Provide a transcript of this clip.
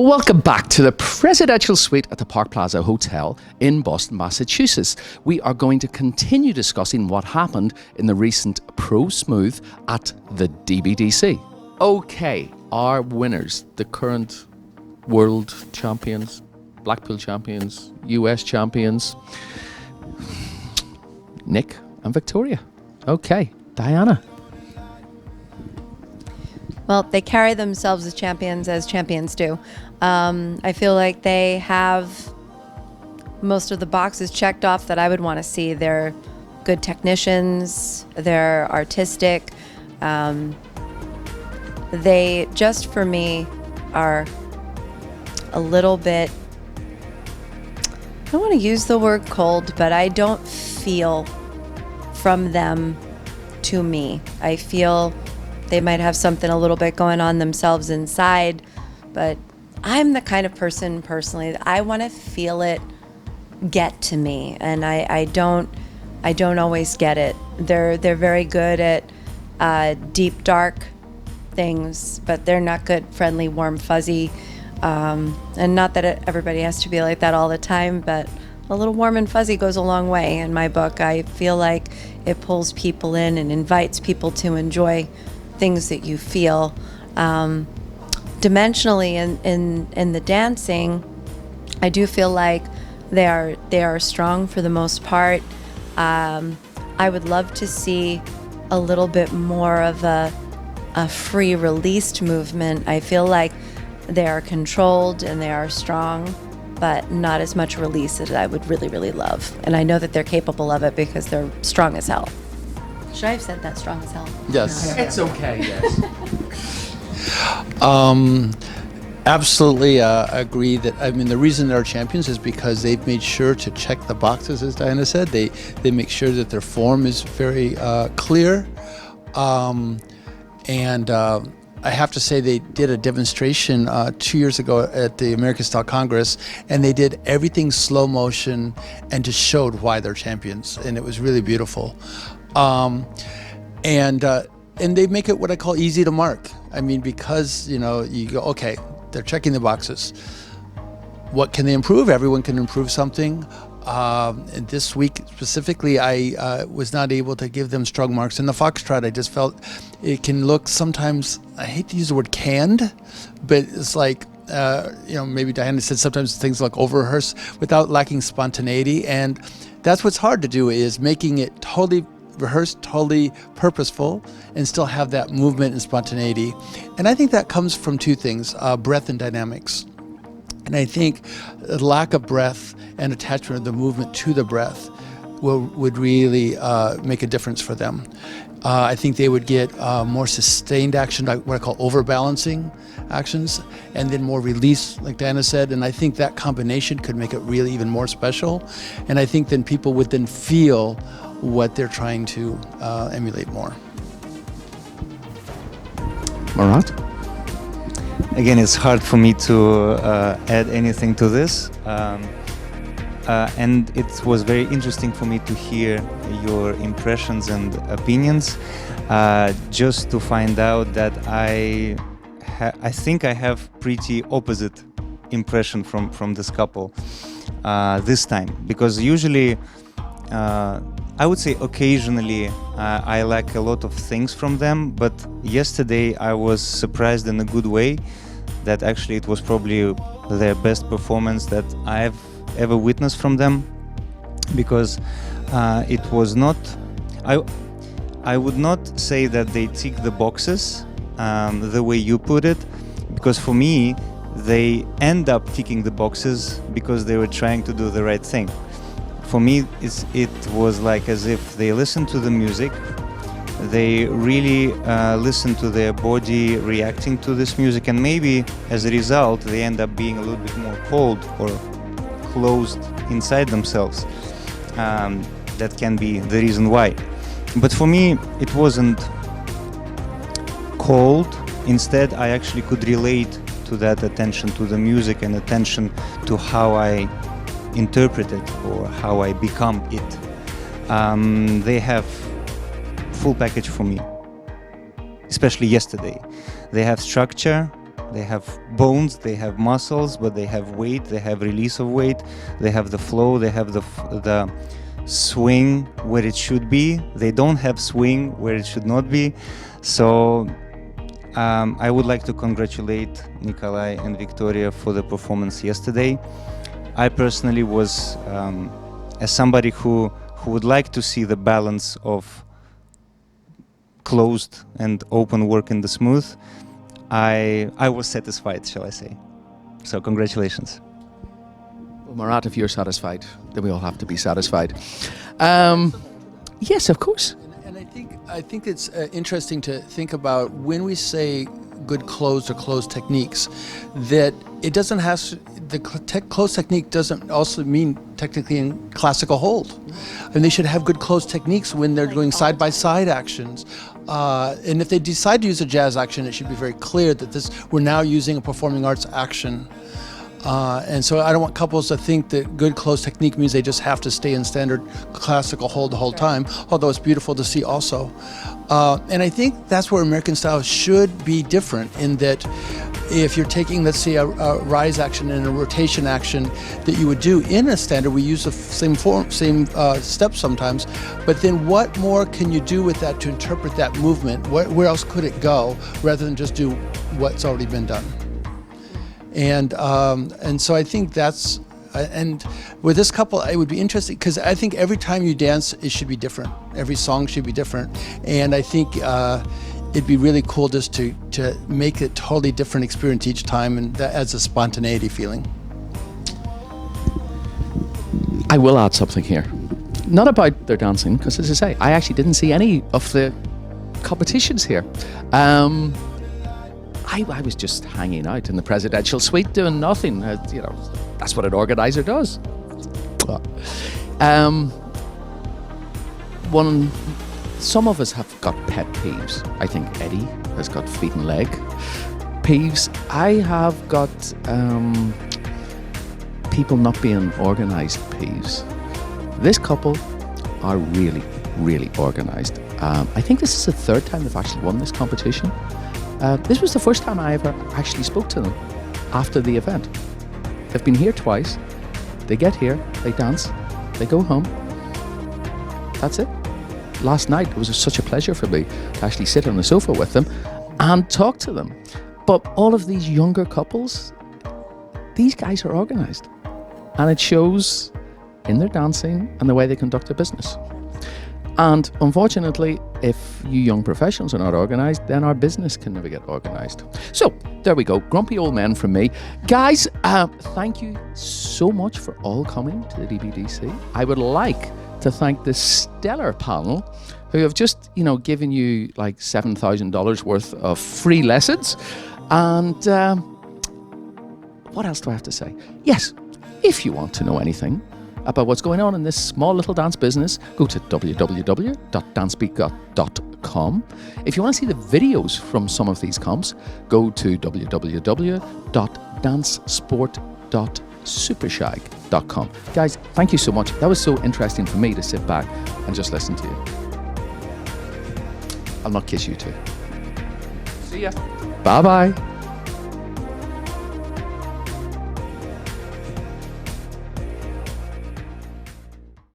Welcome back to the presidential suite at the Park Plaza Hotel in Boston, Massachusetts. We are going to continue discussing what happened in the recent Pro Smooth at the DBDC. Okay, our winners, the current world champions, Blackpool champions, US champions, Nick and Viktoriya. Okay, Diana. Well, they carry themselves as champions do. I feel like they have most of the boxes checked off that I would want to see. They're good technicians, they're artistic. They, just for me, are a little bit, I don't want to use the word cold, but I don't feel from them to me. I feel they might have something a little bit going on themselves inside, but I'm the kind of person personally that I want to feel it get to me, and I don't always get it. They're very good at deep dark things, but they're not good friendly, warm, fuzzy, and not that everybody has to be like that all the time, but a little warm and fuzzy goes a long way in my book. I feel like it pulls people in and invites people to enjoy things that you feel. Dimensionally in the dancing, I do feel like they are strong for the most part. I would love to see a little bit more of a free released movement. I feel like they are controlled and they are strong, but not as much release as I would really, really love. And I know that they're capable of it because they're strong as hell. Should I have said that, strong as hell? Yes. It's okay, yes. Absolutely agree that, I mean, the reason they're champions is because they've made sure to check the boxes, as Diana said. They make sure that their form is very clear. I have to say they did a demonstration 2 years ago at the American Style Congress, and they did everything slow motion and just showed why they're champions, and it was really beautiful. And they make it what I call easy to mark. I mean, because, you know, you go, okay, they're checking the boxes. What can they improve? Everyone can improve something. And this week specifically, I was not able to give them strong marks. In the foxtrot, I just felt it can look sometimes, I hate to use the word canned, but it's like, you know, maybe Diana said sometimes things look over-rehearsed without lacking spontaneity. And that's what's hard to do, is making it totally rehearsed, totally purposeful, and still have that movement and spontaneity. And I think that comes from two things, breath and dynamics. And I think the lack of breath and attachment of the movement to the breath would really make a difference for them. I think they would get more sustained action, like what I call overbalancing actions, and then more release, like Diana said. And I think that combination could make it really even more special. And I think then people would then feel what they're trying to emulate more. Marat? Again, it's hard for me to add anything to this. And it was very interesting for me to hear your impressions and opinions, just to find out that I think I have pretty opposite impression from this couple this time, because usually I would say occasionally I like a lot of things from them, but yesterday I was surprised in a good way that actually it was probably their best performance that I've ever witnessed from them, because it was not, I would not say that they tick the boxes the way you put it, because for me they end up ticking the boxes because they were trying to do the right thing. For me, it was like as if they listened to the music, they really listen to their body reacting to this music, and maybe as a result they end up being a little bit more cold or closed inside themselves. That can be the reason why. But for me it wasn't cold. Instead, I actually could relate to that attention to the music and attention to how I interpret it or how I become it. They have full package for me, especially yesterday. They have structure, They have bones, they have muscles, but they have weight, they have release of weight, they have the flow, they have the swing where it should be. They don't have swing where it should not be. So I would like to congratulate Nikolai and Viktoriya for the performance yesterday. I personally was, as somebody who would like to see the balance of closed and open work in the smooth, I was satisfied, shall I say. So congratulations. Well, Marat, if you're satisfied, then we all have to be satisfied. Yes, of course. And I think it's interesting to think about when we say good closed or closed techniques, that it doesn't have the closed technique doesn't also mean technically in classical hold. And they should have good closed techniques when they're doing side-by-side actions. And if they decide to use a jazz action, it should be very clear that we're now using a performing arts action. And so I don't want couples to think that good closed technique means they just have to stay in standard classical hold the whole time, although it's beautiful to see also. And I think that's where American style should be different, in that if you're taking, let's say, a rise action and a rotation action that you would do in a standard, we use the same steps sometimes, but then what more can you do with that to interpret that movement? Where else could it go, rather than just do what's already been done? And so I think that's, and with this couple, it would be interesting, because I think every time you dance, it should be different. Every song should be different. And I think it'd be really cool just to make a totally different experience each time, and that adds a spontaneity feeling. I will add something here. Not about their dancing, because as I say, I actually didn't see any of the competitions here. I was just hanging out in the presidential suite doing nothing. You know, that's what an organizer does. Some of us have got pet peeves. I think Eddie has got feet and leg peeves. I have got people not being organised peeves. This couple are really, really organised. I think this is the third time they've actually won this competition. This was the first time I ever actually spoke to them after the event. They've been here twice. They get here, they dance, they go home. That's it. Last night, it was such a pleasure for me to actually sit on the sofa with them and talk to them. But all of these younger couples, these guys are organised. And it shows in their dancing and the way they conduct their business. And unfortunately, if you young professionals are not organised, then our business can never get organised. So there we go, grumpy old men from me. Guys, thank you so much for all coming to the DBDC. I would like to thank the stellar panel who have just, given you like $7,000 worth of free lessons. And what else do I have to say? Yes, if you want to know anything about what's going on in this small little dance business, go to www.dancebeat.com. If you want to see the videos from some of these comps, go to www.dancesport.supershag.com. Guys, thank you so much. That was so interesting for me to sit back and just listen to you. I'll not kiss you two. See ya. Bye-bye.